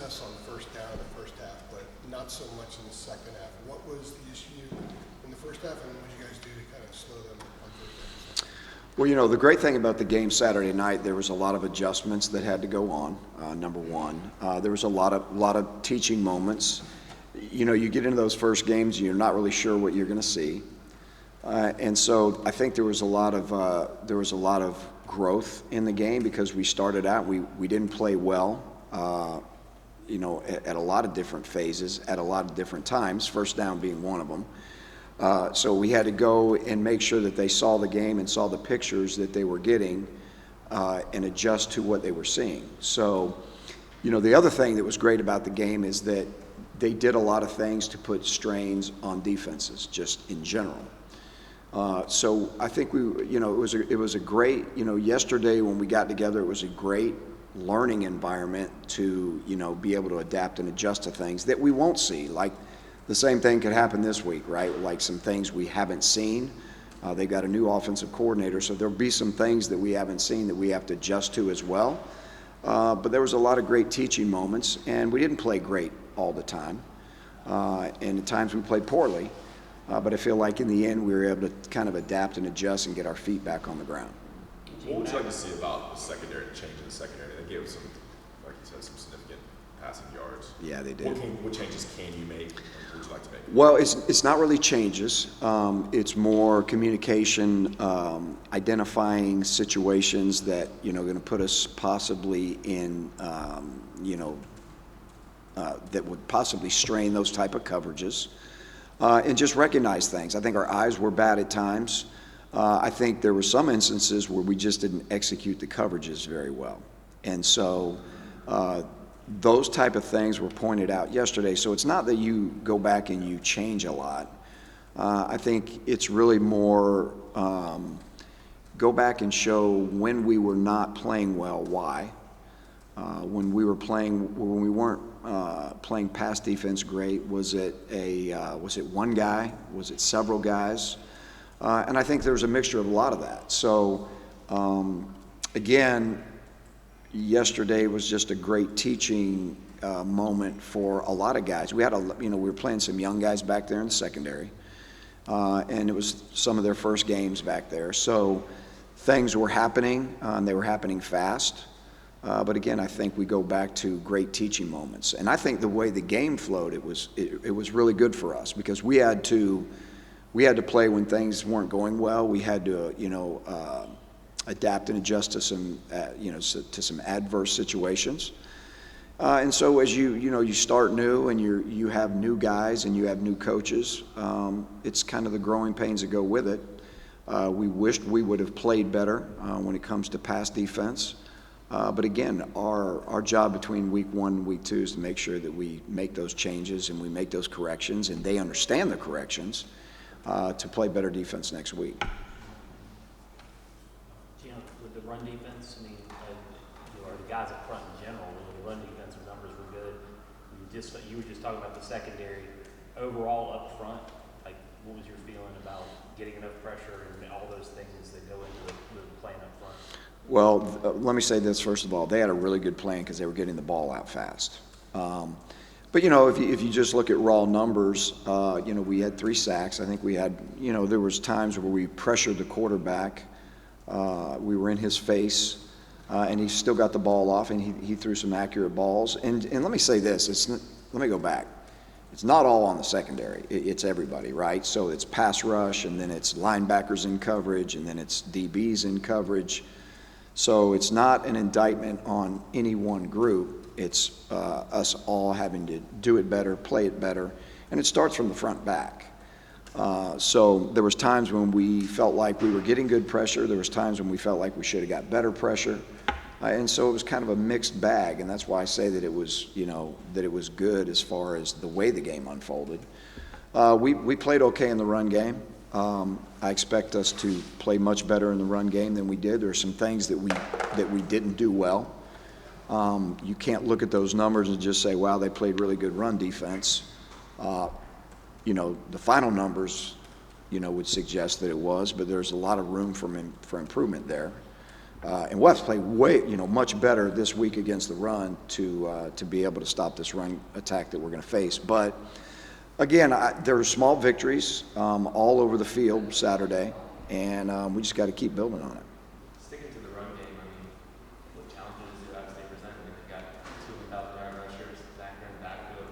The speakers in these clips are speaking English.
success on the first down in the first half, but not so much in the second half. What was the issue in the first half, and what did you guys do to kind of slow them on first down? Well, you know, the great thing about the game Saturday night, there was a lot of adjustments that had to go on, number one. There was a lot of teaching moments. You know, you get into those first games, you're not really sure what you're going to see. And so I think there was a lot of growth in the game because we started out, we didn't play well, you know, at a lot of different phases, at a lot of different times, first down being one of them. So we had to go and make sure that they saw the game and saw the pictures that they were getting and adjust to what they were seeing. So, you know, the other thing that was great about the game is that they did a lot of things to put strains on defenses, just in general. So I think it was a great, you know, yesterday when we got together, it was a great learning environment to, you know, be able to adapt and adjust to things that we won't see. Like the same thing could happen this week, right? Like some things we haven't seen. They got a new offensive coordinator, so there'll be some things that we haven't seen that we have to adjust to as well. But there was a lot of great teaching moments, and we didn't play great all the time. And at times we played poorly. But I feel like in the end we were able to kind of adapt and adjust and get our feet back on the ground. What would you like to see about the secondary, the change in the secondary? They gave some, like you said, some significant passing yards. Yeah, they did. What changes can you make? What would you like to make? Well, it's not really changes. It's more communication, identifying situations that, you know, going to put us possibly in, you know, that would possibly strain those type of coverages. And just recognize things. I think our eyes were bad at times. I think there were some instances where we just didn't execute the coverages very well. And so those type of things were pointed out yesterday. So it's not that you go back and you change a lot. I think it's really more go back and show when we were not playing well, why. When we weren't playing pass defense great, was it one guy? Was it several guys? And I think there was a mixture of a lot of that. So again, yesterday was just a great teaching moment for a lot of guys. We were playing some young guys back there in the secondary, and it was some of their first games back there. So things were happening, and they were happening fast. But again, I think we go back to great teaching moments, and I think the way the game flowed, it was really good for us because we had to play when things weren't going well. We had to, you know, adapt and adjust to some, to some adverse situations. And so as you start new and you have new guys and you have new coaches, it's kind of the growing pains that go with it. We wished we would have played better when it comes to pass defense. But again, our job between week 1 and week 2 is to make sure that we make those changes and we make those corrections and they understand the corrections to play better defense next week. You know, with the run defense, I mean, or the guys up front in general, the run defensive numbers were good. You were just talking about the secondary. Overall up front, like what was your feeling about getting enough pressure and all those things that go into the playing up front? Well, let me say this first of all. They had a really good plan because they were getting the ball out fast. But, you know, if you just look at raw numbers, you know, we had 3 sacks. I think we had, you know, there was times where we pressured the quarterback. We were in his face, and he still got the ball off, and he threw some accurate balls. And let me say this. Let me go back. It's not all on the secondary. It's everybody, right? So it's pass rush, and then it's linebackers in coverage, and then it's DBs in coverage. So it's not an indictment on any one group. It's us all having to do it better, play it better, and it starts from the front back. So there was times when we felt like we were getting good pressure. There was times when we felt like we should have got better pressure. And so it was kind of a mixed bag, and that's why I say that it was, you know, that it was good as far as the way the game unfolded. We played okay in the run game. I expect us to play much better in the run game than we did. There are some things that we didn't do well. You can't look at those numbers and just say, wow, they played really good run defense. You know, the final numbers, you know, would suggest that it was, but there's a lot of room for improvement there. And we'll have to play way, much better this week against the run to be able to stop this run attack that we're going to face. But again, there are small victories all over the field Saturday, and we just got to keep building on it. Sticking to the run game, I mean, what challenges do Appalachian State present? I mean, they've got 2,000-yard rushers, back there in the backfield.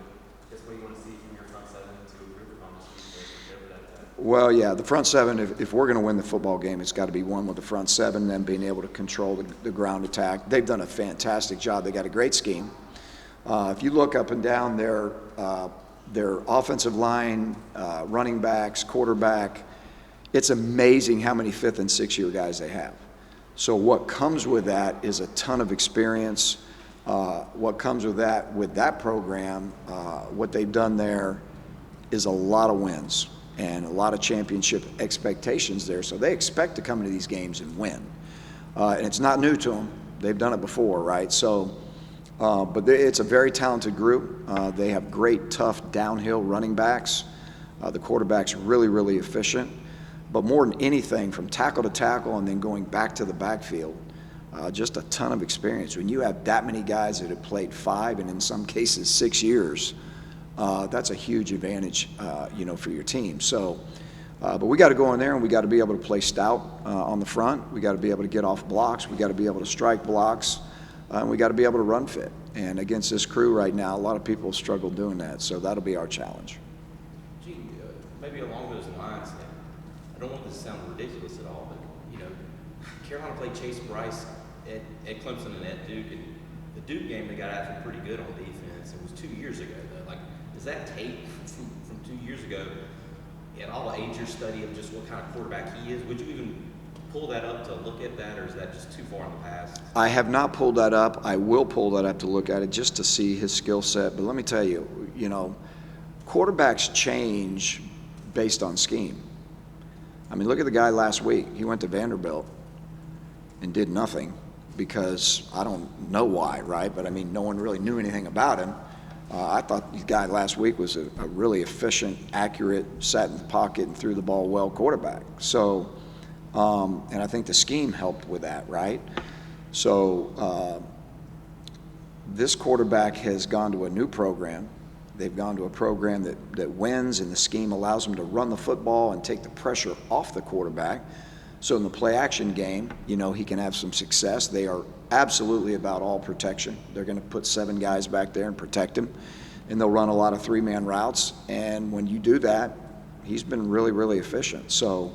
Just what do you want to see from your front seven to improve upon this week to get over that test? Well, yeah, the front seven, if we're going to win the football game, it's got to be one with the front seven, then being able to control the ground attack. They've done a fantastic job. They got a great scheme. If you look up and down their offensive line, running backs, quarterback, it's amazing how many 5th and 6th year guys they have. So what comes with that is a ton of experience. What comes with that program, what they've done there is a lot of wins and a lot of championship expectations there. So they expect to come into these games and win. And it's not new to them. They've done it before, right? So, but it's a very talented group. They have great, tough downhill running backs. The quarterback's really, really efficient. But more than anything, from tackle to tackle and then going back to the backfield, just a ton of experience. When you have that many guys that have played 5 and in some cases 6 years, that's a huge advantage, for your team. So, but we got to go in there and we got to be able to play stout on the front. We got to be able to get off blocks. We got to be able to strike blocks. And we got to be able to run fit. And against this crew right now, a lot of people struggle doing that. So that'll be our challenge. Gene, maybe along those lines, and I don't want this to sound ridiculous at all, but, Carolina played Chase Bryce at Clemson and at Duke. And the Duke game, they got after pretty good on defense. It was 2 years ago, though. Like, is that tape from 2 years ago and all the age study of just what kind of quarterback he is? Would you even pull that up to look at that, or is that just too far in the past? I have not pulled that up. I will pull that up to look at it just to see his skill set. But let me tell you, quarterbacks change based on scheme. I mean, look at the guy last week. He went to Vanderbilt and did nothing because I don't know why, right? But, I mean, no one really knew anything about him. I thought the guy last week was a really efficient, accurate, sat in the pocket and threw the ball well quarterback. So, and I think the scheme helped with that, right? So this quarterback has gone to a new program. They've gone to a program that wins, and the scheme allows them to run the football and take the pressure off the quarterback. So in the play-action game, he can have some success. They are absolutely about all protection. They're going to put 7 guys back there and protect him, and they'll run a lot of 3-man routes. And when you do that, he's been really, really efficient. So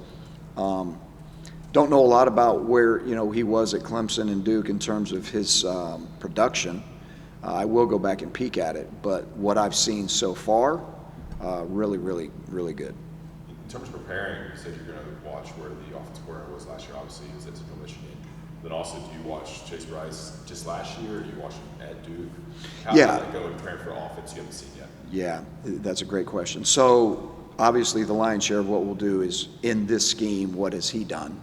don't know a lot about where he was at Clemson and Duke in terms of his production. I will go back and peek at it, but what I've seen so far, really, really, really good. In terms of preparing, you said you're going to watch where the offensive coordinator was last year. Obviously, he was at Central Michigan. Then also, do you watch Chase Bryce just last year, or do you watch him at Duke? How does that go in preparing for offense you haven't seen yet? Yeah, that's a great question. So obviously, the lion's share of what we'll do is in this scheme, what has he done?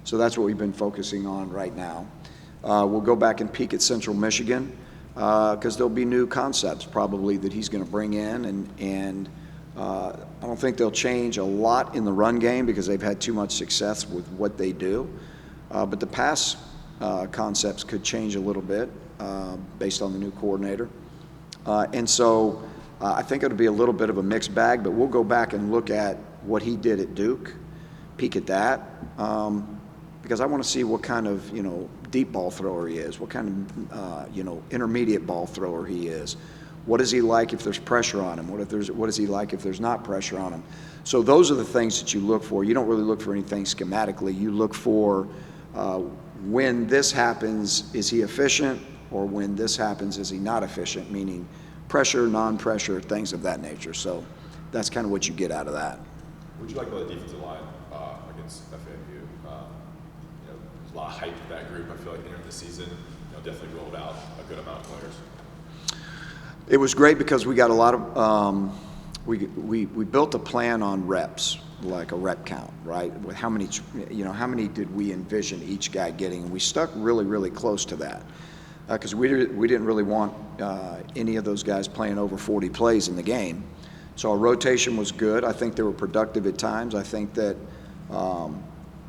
So that's what we've been focusing on right now. We'll go back and peek at Central Michigan because there'll be new concepts probably that he's going to bring in, and I don't think they'll change a lot in the run game because they've had too much success with what they do. But the pass concepts could change a little bit based on the new coordinator. And so I think it'll be a little bit of a mixed bag, but we'll go back and look at what he did at Duke, peek at that, because I want to see what kind of, deep ball thrower he is, what kind of, intermediate ball thrower he is. What is he like if there's pressure on him? What is he like if there's not pressure on him? So those are the things that you look for. You don't really look for anything schematically. You look for when this happens, is he efficient? Or when this happens, is he not efficient? Meaning pressure, non-pressure, things of that nature. So that's kind of what you get out of that. Would you like about the defensive line against FAMU? There's a lot of hype in that group. I feel like entering the season, definitely rolled out a good amount of players. It was great because we got a lot of we built a plan on reps, like a rep count, right? With how many did we envision each guy getting, and we stuck really, really close to that because we didn't really want any of those guys playing over 40 plays in the game. So our rotation was good. I think they were productive at times. I think that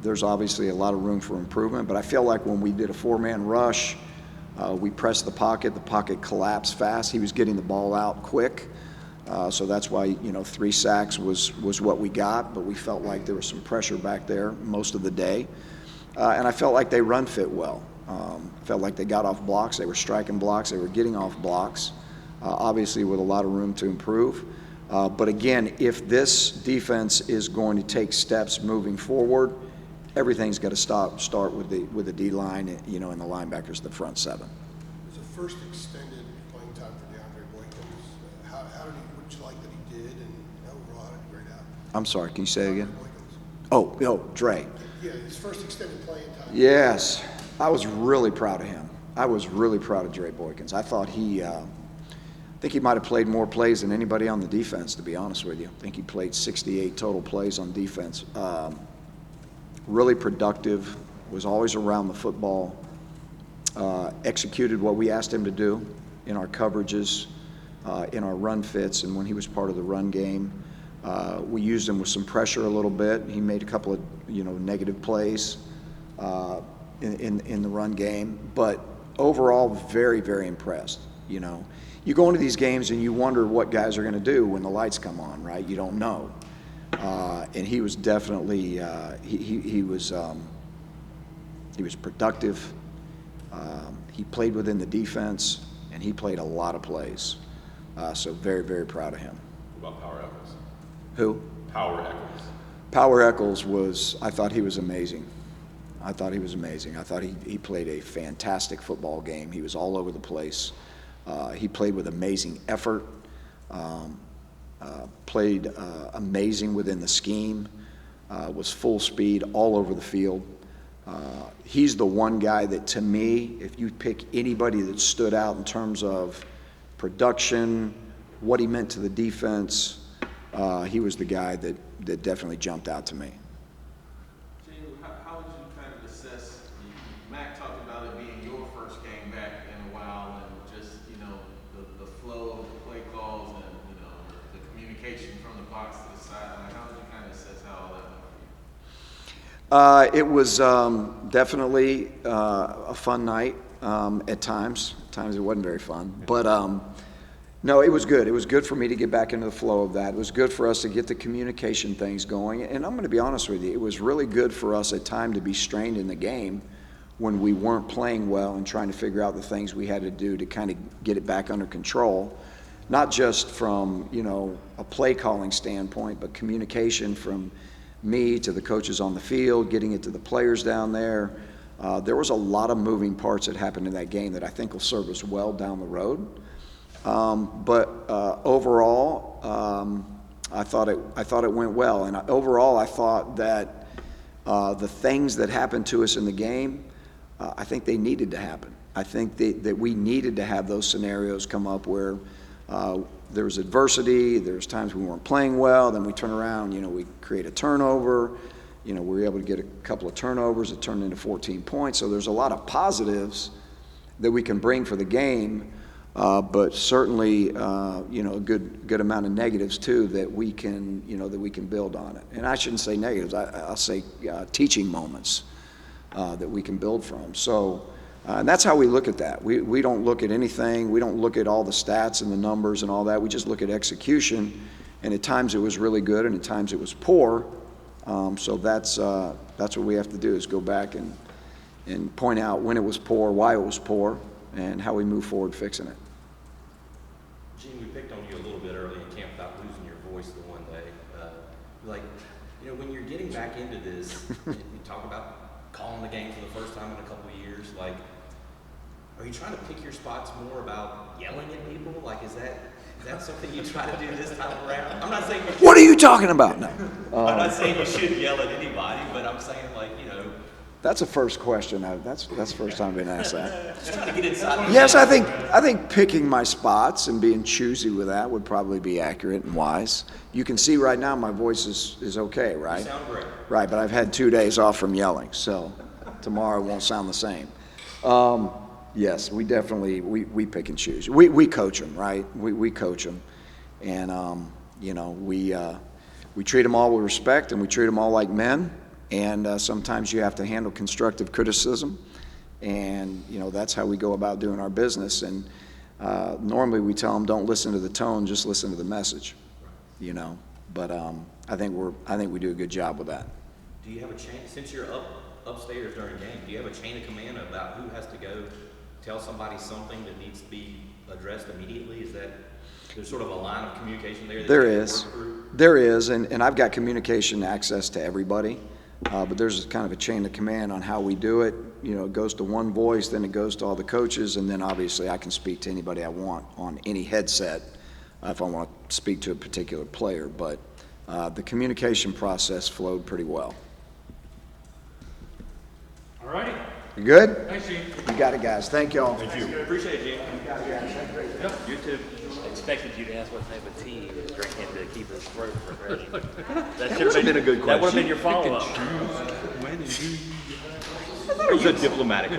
There's obviously a lot of room for improvement, but I feel like when we did a 4-man rush, we pressed the pocket collapsed fast. He was getting the ball out quick. So that's why, 3 sacks was what we got, but we felt like there was some pressure back there most of the day. And I felt like they run fit well. Felt like they got off blocks, they were striking blocks, they were getting off blocks, obviously with a lot of room to improve. But again, if this defense is going to take steps moving forward, everything's got to start with the D-line, and the linebackers, the front 7. It was the first extended playing time for DeAndre Boykins. What did you like that he did, and overall, how did he grade out? I'm sorry, can you say it again? Boykins. Oh, Dre. Yeah, his first extended playing time. Yes, I was really proud of him. I was really proud of Dre Boykins. I thought I think he might have played more plays than anybody on the defense, to be honest with you. I think he played 68 total plays on defense. Really productive, was always around the football, executed what we asked him to do in our coverages, in our run fits, and when he was part of the run game. We used him with some pressure a little bit. He made a couple of negative plays in the run game, but overall very, very impressed. You go into these games and you wonder what guys are going to do when the lights come on, right? You don't know. And he was definitely he was productive. He played within the defense, and he played a lot of plays. So very, very proud of him. What about Power Eccles? Who? Power Eccles. Power Eccles I thought he was amazing. I thought he played a fantastic football game. He was all over the place. He played with amazing effort. Played amazing within the scheme, was full speed all over the field. He's the one guy that, to me, if you pick anybody that stood out in terms of production, what he meant to the defense, he was the guy that definitely jumped out to me. Gene, how would you kind of assess, Mac talked about it being your first game back in a while, and just, the flow of the play calls and, the communication from the box to the sideline. How would you kind of assess how all that went for you? It was definitely a fun night at times. At times it wasn't very fun, but no, it was good. It was good for me to get back into the flow of that. It was good for us to get the communication things going. And I'm going to be honest with you, it was really good for us at time to be strained in the game when we weren't playing well and trying to figure out the things we had to do to kind of get it back under control. Not just from, a play calling standpoint, but communication from me to the coaches on the field, getting it to the players down there. There was a lot of moving parts that happened in that game that I think will serve us well down the road. But overall, I thought it went well. And overall, I thought that the things that happened to us in the game, I think they needed to happen. I think that we needed to have those scenarios come up where there was adversity, there was times we weren't playing well, then we turn around, we create a turnover, we were able to get a couple of turnovers that turned into 14 points. So there's a lot of positives that we can bring for the game, but certainly, a good amount of negatives too that we can, that we can build on it. And I shouldn't say negatives, I'll say teaching moments that we can build from. So. And that's how we look at that. We don't look at anything. We don't look at all the stats and the numbers and all that. We just look at execution. And at times it was really good, and at times it was poor. So that's what we have to do, is go back and point out when it was poor, why it was poor, and how we move forward fixing it. Gene, we picked on you a little bit early in camp without losing your voice the one day. When you're getting back into this, you talk about calling the game for the first time in a couple of years, are you trying to pick your spots more about yelling at people? Is that something you try to do this time around? I'm not saying you should. What are you talking about now? I'm not saying you shouldn't yell at anybody, but I'm saying That's a first question. That's the first time I've been asked that. Just trying to get inside. Yes, I think picking my spots and being choosy with that would probably be accurate and wise. You can see right now my voice is okay, right? You sound great. Right, but I've had 2 days off from yelling, so tomorrow won't sound the same. Yes, we definitely we pick and choose. We coach them, right? We coach them, and we treat them all with respect, and we treat them all like men. And sometimes you have to handle constructive criticism, and, that's how we go about doing our business. And normally we tell them, don't listen to the tone, just listen to the message, But I think we do a good job with that. Do you have a chain, since you're upstairs during a game, do you have a chain of command about who has to go tell somebody something that needs to be addressed immediately? Is that, there's sort of a line of communication there that There you have to is. work through? There is, and I've got communication access to everybody, but there's kind of a chain of command on how we do it. It goes to one voice, then it goes to all the coaches, and then obviously I can speak to anybody I want on any headset if I want to speak to a particular player. But the communication process flowed pretty well. All righty. You good? Thanks, Gene. You got it, guys. Thank y'all. Thank you. Appreciate it, Gene. Yep, you too. Expected you to ask what type of tea he was drinking to keep his throat refreshed. That would have been a good That would have question. been your follow-up. It was a diplomatic.